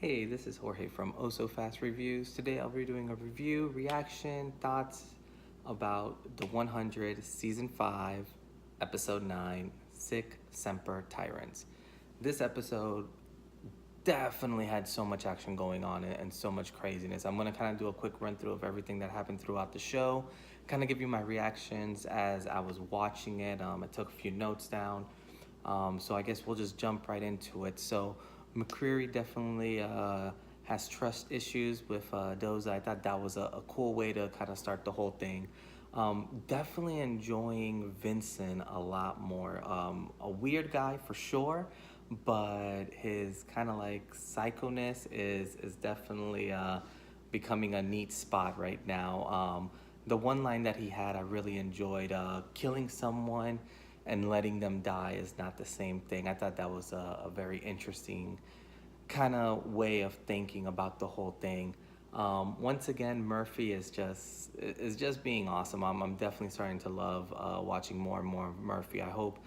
Hey, this is Jorge from Oh So Fast Reviews. Today I'll be doing a review, reaction, thoughts about the 100 Season 5, Episode 9, Sic Semper Tytannis. This episode definitely had so much action going on and so much craziness. I'm going to kind of do a quick run through of everything that happened throughout the show, kind of give you my reactions as I was watching it. I took a few notes down. So I guess we'll just jump right into it. So McCreary definitely has trust issues with Doza. I thought that was a cool way to kind of start the whole thing. Definitely enjoying Vincent a lot more. A weird guy for sure, but his kind of like psychoness is definitely becoming a neat spot right now. The one line that he had I really enjoyed, killing someone and letting them die is not the same thing. I thought that was a very interesting kind of way of thinking about the whole thing. Once again, Murphy is just being awesome. I'm definitely starting to love watching more and more of Murphy. I hope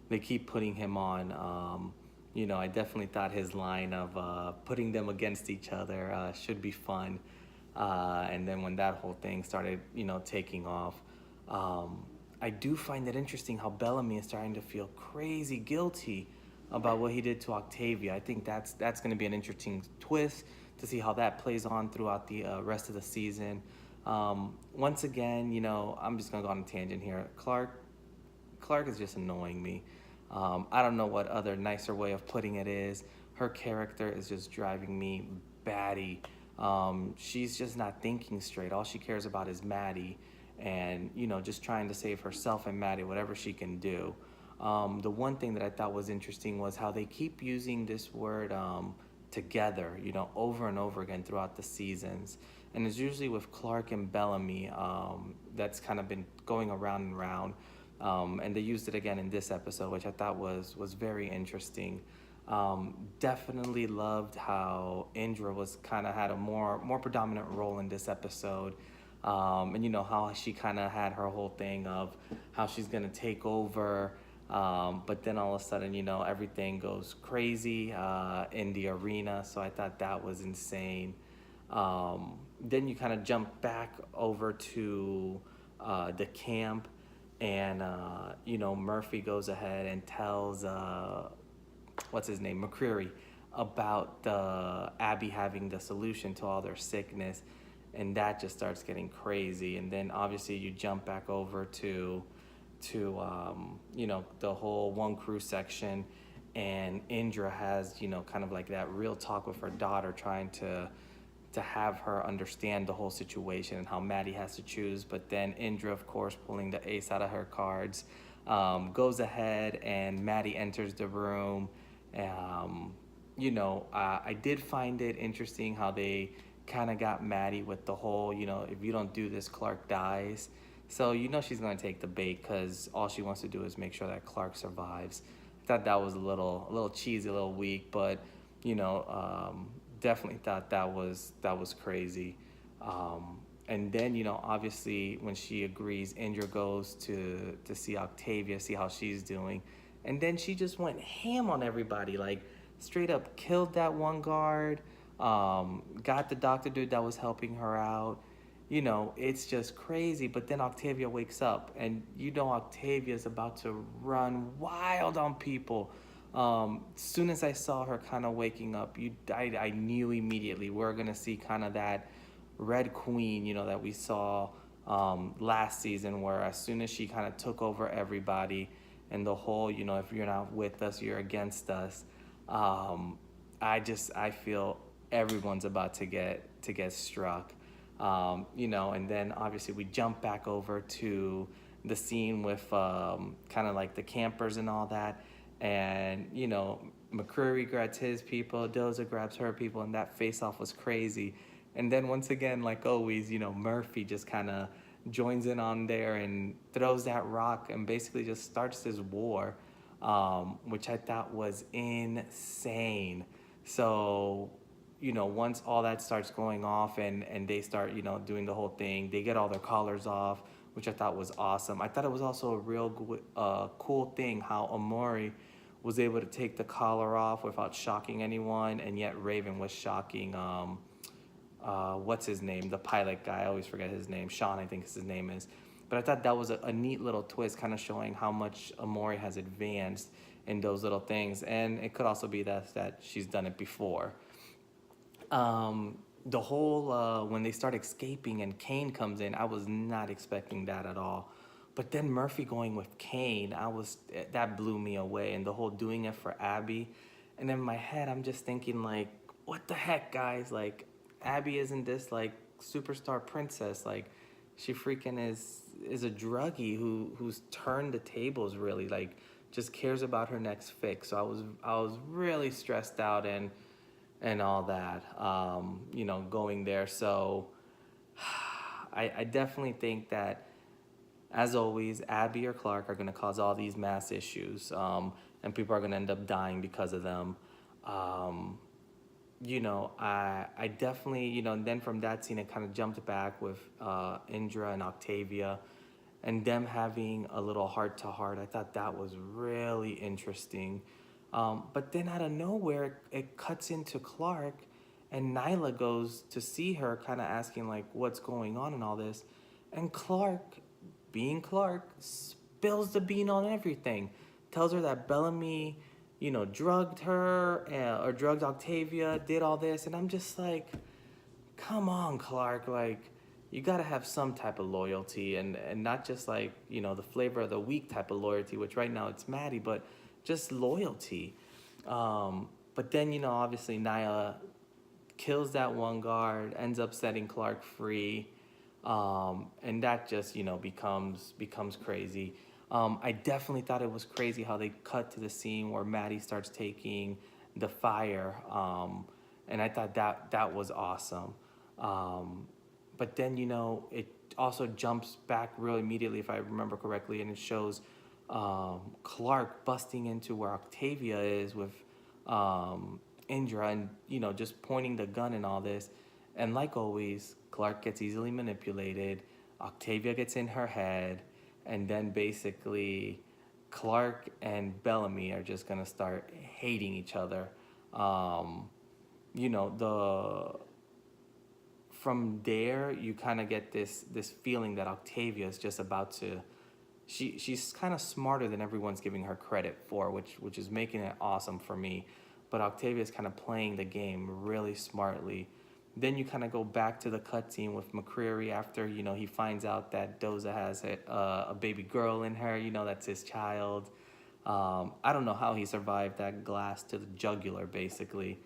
they keep putting him on. I definitely thought his line of putting them against each other should be fun. And then when that whole thing started, taking off, I do find it interesting how Bellamy is starting to feel crazy guilty about what he did to Octavia. I think that's going to be an interesting twist to see how that plays on throughout the rest of the season. Once again, I'm just going to go on a tangent here. Clark is just annoying me. I don't know what other nicer way of putting it is. Her character is just driving me batty. She's just not thinking straight. All she cares about is Maddie and, just trying to save herself and Maddie, whatever she can do. The one thing that I thought was interesting was how they keep using this word together, over and over again throughout the seasons. And it's usually with Clark and Bellamy that's kind of been going around and around. And they used it again in this episode, which I thought was very interesting. Definitely loved how Indra was kind of had a more predominant role in this episode. And how she kind of had her whole thing of how she's gonna take over, but then all of a sudden everything goes crazy in the arena. So I thought that was insane. Then you kind of jump back over to the camp, and Murphy goes ahead and tells what's his name, McCreary, about Abby having the solution to all their sickness, and that just starts getting crazy. And then obviously you jump back over to the whole one crew section, and Indra has kind of like that real talk with her daughter, trying to have her understand the whole situation and how Maddie has to choose. But then Indra, of course, pulling the ace out of her cards, goes ahead and Maddie enters the room. I did find it interesting how they kind of got Maddie with the whole, if you don't do this, Clark dies. So she's going to take the bait because all she wants to do is make sure that Clark survives. I thought that was a little cheesy, a little weak, but definitely thought that was crazy. And then obviously when she agrees, Indra goes to see Octavia, see how she's doing, and then she just went ham on everybody, like straight up killed that one guard, got the doctor dude that was helping her out. It's just crazy. But then Octavia wakes up, and Octavia's about to run wild on people. Soon as I saw her kind of waking up, I knew immediately we're gonna see kind of that Red Queen, that we saw last season, where as soon as she kind of took over everybody, and the whole, if you're not with us, you're against us. I feel everyone's about to get struck. And then obviously we jump back over to the scene with kind of like the campers and all that. And, McCreary grabs his people, Doza grabs her people, and that face-off was crazy. And then once again, like always, Murphy just kind of joins in on there and throws that rock and basically just starts this war, which I thought was insane. So once all that starts going off, and they start, doing the whole thing, they get all their collars off, which I thought was awesome. I thought it was also a real cool thing how Amori was able to take the collar off without shocking anyone, and yet Raven was shocking what's his name, the pilot guy. I always forget his name. Sean, I think his name is. But I thought that was a neat little twist, kind of showing how much Amori has advanced in those little things. And it could also be that she's done it before. The whole when they start escaping and Kane comes in, I was not expecting that at all. But then Murphy going with Kane, that blew me away. And the whole doing it for Abby, and in my head, I'm just thinking like, what the heck, guys? Like, Abby isn't this like superstar princess? Like, she freaking is a druggie who's turned the tables, really. Like, just cares about her next fix. So I was really stressed out and all that, going there. So I definitely think that, as always, Abby or Clark are going to cause all these mass issues, and people are going to end up dying because of them. Um, I definitely, and then from that scene, it kind of jumped back with Indra and Octavia and them having a little heart to heart. I thought that was really interesting. But then out of nowhere, it cuts into Clark, and Nyla goes to see her, kind of asking, like, what's going on and all this. And Clark, being Clark, spills the bean on everything. Tells her that Bellamy, drugged her or drugged Octavia, did all this. And I'm just like, come on, Clark. Like, you got to have some type of loyalty, and not just like, the flavor of the week type of loyalty, which right now it's Maddie, but just loyalty. But then, obviously Nyla kills that one guard, ends up setting Clark free. And that just, becomes crazy. I definitely thought it was crazy how they cut to the scene where Maddie starts taking the fire. And I thought that was awesome. But then, it also jumps back real immediately, if I remember correctly, and it shows Clark busting into where Octavia is with Indra, and, just pointing the gun and all this. And like always, Clark gets easily manipulated. Octavia gets in her head. And then basically, Clark and Bellamy are just going to start hating each other. From there, you kind of get this feeling that Octavia is just about to... She's kind of smarter than everyone's giving her credit for, which is making it awesome for me. But Octavia's kind of playing the game really smartly. Then you kind of go back to the cutscene with McCreary after, he finds out that Doza has a baby girl in her, that's his child. I don't know how he survived that glass to the jugular, basically.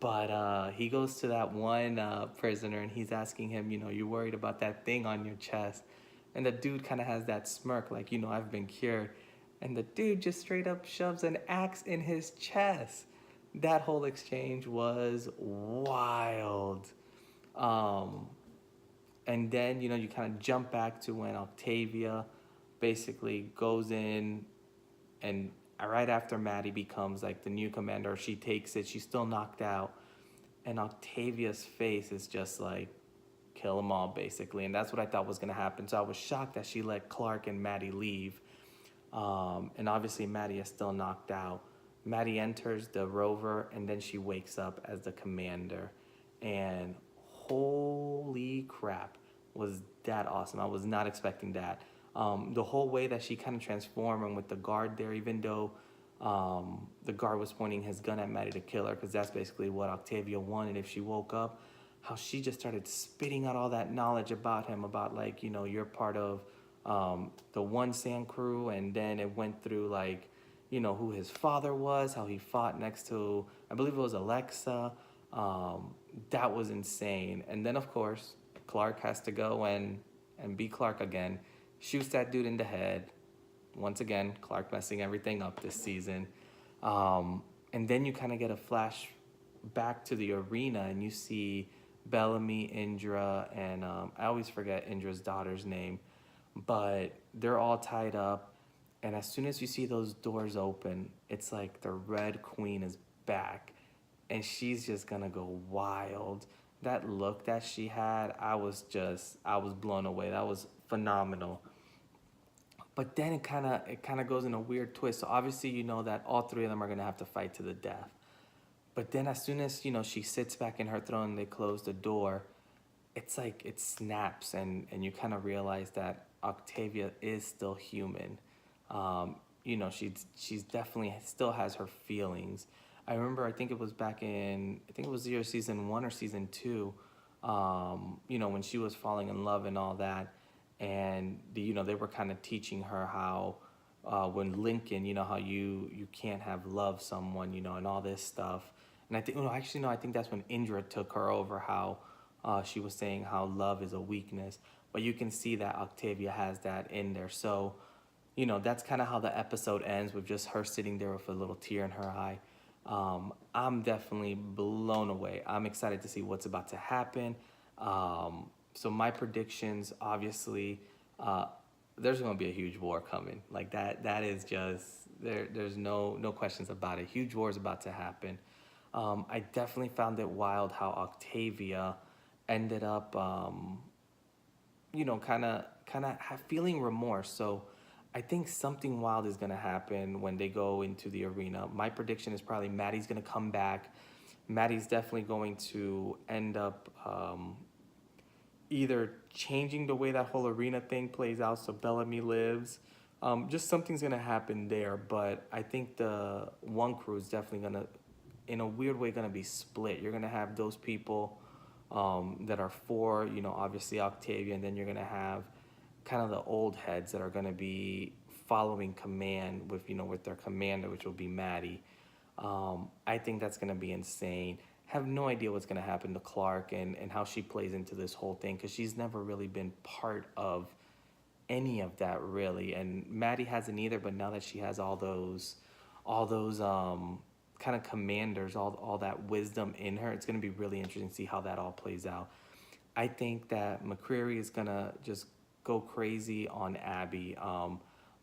But he goes to that one prisoner, and he's asking him, you worried about that thing on your chest? And the dude kind of has that smirk, like, I've been cured. And the dude just straight up shoves an axe in his chest. That whole exchange was wild. And then, you kind of jump back to when Octavia basically goes in, and right after Maddie becomes like the new commander, she takes it, she's still knocked out. And Octavia's face is just like, kill them all, basically. And that's what I thought was going to happen. So I was shocked that she let Clark and Maddie leave. And obviously Maddie is still knocked out. Maddie enters the rover, and then she wakes up as the commander. And holy crap, was that awesome. I was not expecting that. The whole way that she kind of transformed, and with the guard there, even though the guard was pointing his gun at Maddie to kill her, because that's basically what Octavia wanted if she woke up, how she just started spitting out all that knowledge about him, about like, you're part of the One Sand crew, and then it went through like, who his father was, how he fought next to, I believe it was Alexa. That was insane. And then, of course, Clark has to go and be Clark again. Shoots that dude in the head. Once again, Clark messing everything up this season. And then you kind of get a flash back to the arena, and you see Bellamy, Indra, and I always forget Indra's daughter's name. But they're all tied up. And as soon as you see those doors open, it's like the Red Queen is back. And she's just gonna go wild. That look that she had, I was blown away. That was phenomenal. But then it kind of goes in a weird twist. So obviously you know that all three of them are gonna have to fight to the death. But then as soon as she sits back in her throne and they close the door, it's like it snaps, and you kind of realize that Octavia is still human. She's definitely still has her feelings. I remember, I think it was back in, I think it was either season one or season two, when she was falling in love and all that, and they were kind of teaching her how, when Lincoln, how you can't have love someone, and all this stuff. And I think, actually, no, I think that's when Indra took her over, how she was saying how love is a weakness. But you can see that Octavia has that in there. So, that's kind of how the episode ends, with just her sitting there with a little tear in her eye. I'm definitely blown away. I'm excited to see what's about to happen. So my predictions, obviously, there's going to be a huge war coming. Like that is just there. There's no questions about it. Huge war is about to happen. I definitely found it wild how Octavia ended up, kind of feeling remorse. So I think something wild is gonna happen when they go into the arena. My prediction is probably Maddie's gonna come back. Maddie's definitely going to end up, either changing the way that whole arena thing plays out so Bellamy lives. Just something's gonna happen there, but I think the one crew is definitely gonna, in a weird way, gonna be split. You're gonna have those people, that are for, obviously Octavia, and then you're gonna have kind of the old heads that are gonna be following command with, with their commander, which will be Maddie. I think that's gonna be insane. Have no idea what's gonna happen to Clark, and how she plays into this whole thing, because she's never really been part of any of that really, and Maddie hasn't either. But now that she has all those kind of commanders, all that wisdom in her, it's gonna be really interesting to see how that all plays out. I think that McCreary is gonna just go crazy on Abby,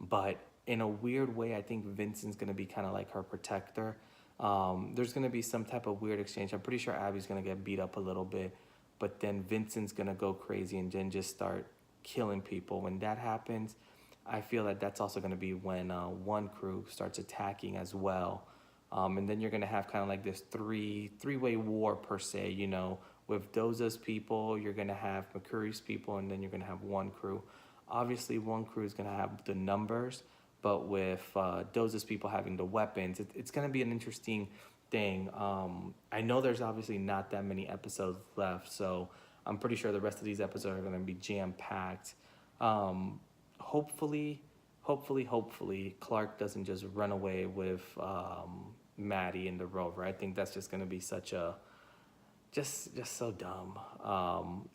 but in a weird way, I think Vincent's gonna be kind of like her protector. There's gonna be some type of weird exchange. I'm pretty sure Abby's gonna get beat up a little bit, but then Vincent's gonna go crazy and then just start killing people. When that happens, I feel that that's also gonna be when, one crew starts attacking as well. And then you're gonna have kind of like this three-way war per se. With Doza's people, you're gonna have McCurry's people, and then you're gonna have one crew. Obviously, one crew is gonna have the numbers, but with, Doza's people having the weapons, it's gonna be an interesting thing. I know there's obviously not that many episodes left, so I'm pretty sure the rest of these episodes are gonna be jam packed. Hopefully, hopefully, Clark doesn't just run away with, Maddie and the Rover. I think that's just gonna be such a, just so dumb,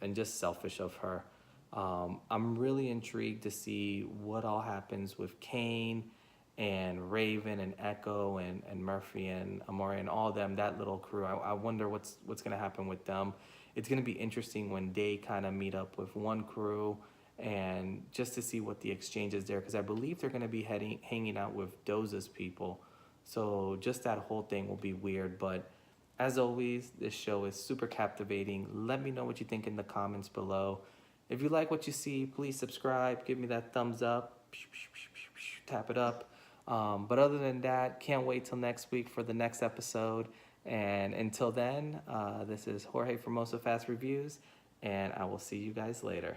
and just selfish of her. I'm really intrigued to see what all happens with Kane and Raven and Echo and Murphy and Amore and all them, that little crew. I wonder what's gonna happen with them. It's gonna be interesting when they kind of meet up with one crew, and just to see what the exchange is there, because I believe they're gonna be hanging out with Doza's people. So just that whole thing will be weird, but as always, this show is super captivating. Let me know what you think in the comments below. If you like what you see, please subscribe. Give me that thumbs up. Tap it up. But other than that, can't wait till next week for the next episode. And until then, this is Jorge from Fast Reviews, and I will see you guys later.